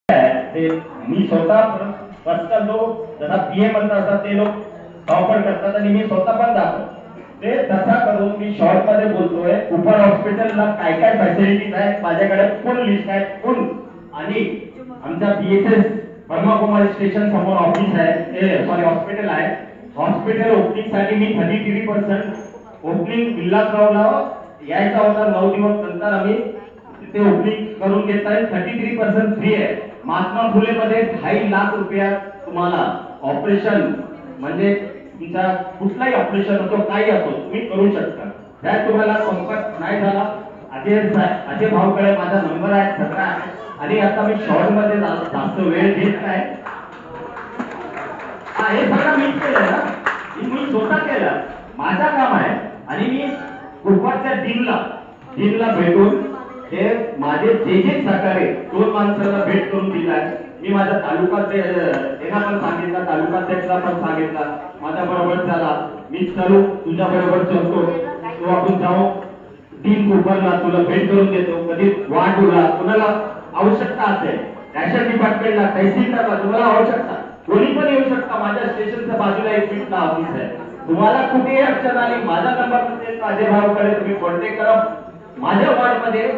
ते मी स्वतः पर्सनल जो जसा पीए म्हणतात असतात ते लोक धावपळ करतात आणि मी स्वतः पण जातो ते तसा करून मी शॉर्ट मध्ये बोलतोय. कुपर हॉस्पिटलला काय काय फॅसिलिटीज आहेत माझ्याकडे फुल लिस्ट आहे फुल. आणि आमच्या बीएसएस ब्रह्मकुमारी स्टेशन समोर ऑफिस आहे सॉरी हॉस्पिटल आहे. हॉस्पिटल ओपनिंग साठी मी 33% ओपनिंग विल्लासरावला यायचा होता 9 दिवस नंतर आम्ही ते ओपनिंग करून घेताय. 33% फ्री आहे. महात्मा फुले मध्ये 2.5 लाख रुपयात तुम्हाला ऑपरेशन म्हणजे तुमचा कुठलाही ऑपरेशन असो काही असो तुम्ही करू शकता. त्यात तुम्हाला संपर्क नाही झाला अजय भाऊकडे माझा नंबर आहे सगळा आहे. आणि आता मी शॉर्ट मध्ये जास्त वेळ घेत नाही. हे सगळं मीच केलं ना. मी स्वतः केलं माझा काम आहे. आणि मी कुपाच्या डीनला भेटून हे माझे जे सहकार्य 2 माणसाला भेट करून दिलाय. मी माझ्या तालुका पण सांगितलं तालुकाध्यक्षला पण सांगितलं माझ्या बरोबर चला मी चलू तुझ्या बरोबर चलतो तो आपण जाऊ डीन कुपरला तुला भेट करून देतो. कधी वाटूला कुणाला आवश्यकता असेल रॅशन डिपार्टमेंटला तहसीलदारला तुम्हाला आवश्यकता कोणी पण येऊ शकता. माझ्या स्टेशनच्या बाजूला एक फिटला ऑफिस आहे. तुम्हाला कुठेही अडचण आली माझा नंबर असेल अजय भाऊकडे तुम्ही कॉन्टॅक्ट करा. माझ्या वॉर्ड मध्ये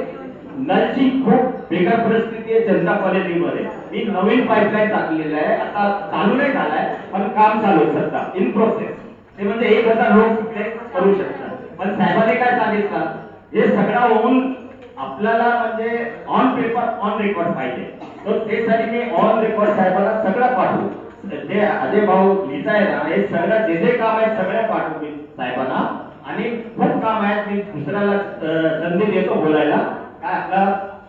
नळची खूप बेकार परिस्थिती आहे. जनता कॉलेजमध्ये मी नवीन पाईपलाईन टाकलेलं आहे. आता चालू नाही झालाय पण काम चालू आहे सध्या इन प्रोसेस. ते म्हणजे 1000 लोक तिकडे करू शकतात. पण साहेबांनी काय सांगितलं हे सगळं होऊन आपल्याला म्हणजे ऑन पेपर ऑन रेकॉर्ड पाहिजे. तर त्यासाठी मी ऑन रेकॉर्ड साहेबांना सगळं पाठवू. जे अजय भाऊ लिहिताय ना हे सगळं जे काम आहे सगळं पाठवू मी साहेबांना. आणि खूप काम आहे मी दुसऱ्याला संधी देतो बोलायला. काय आपला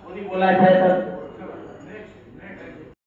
कोणी बोलायचं आहे तर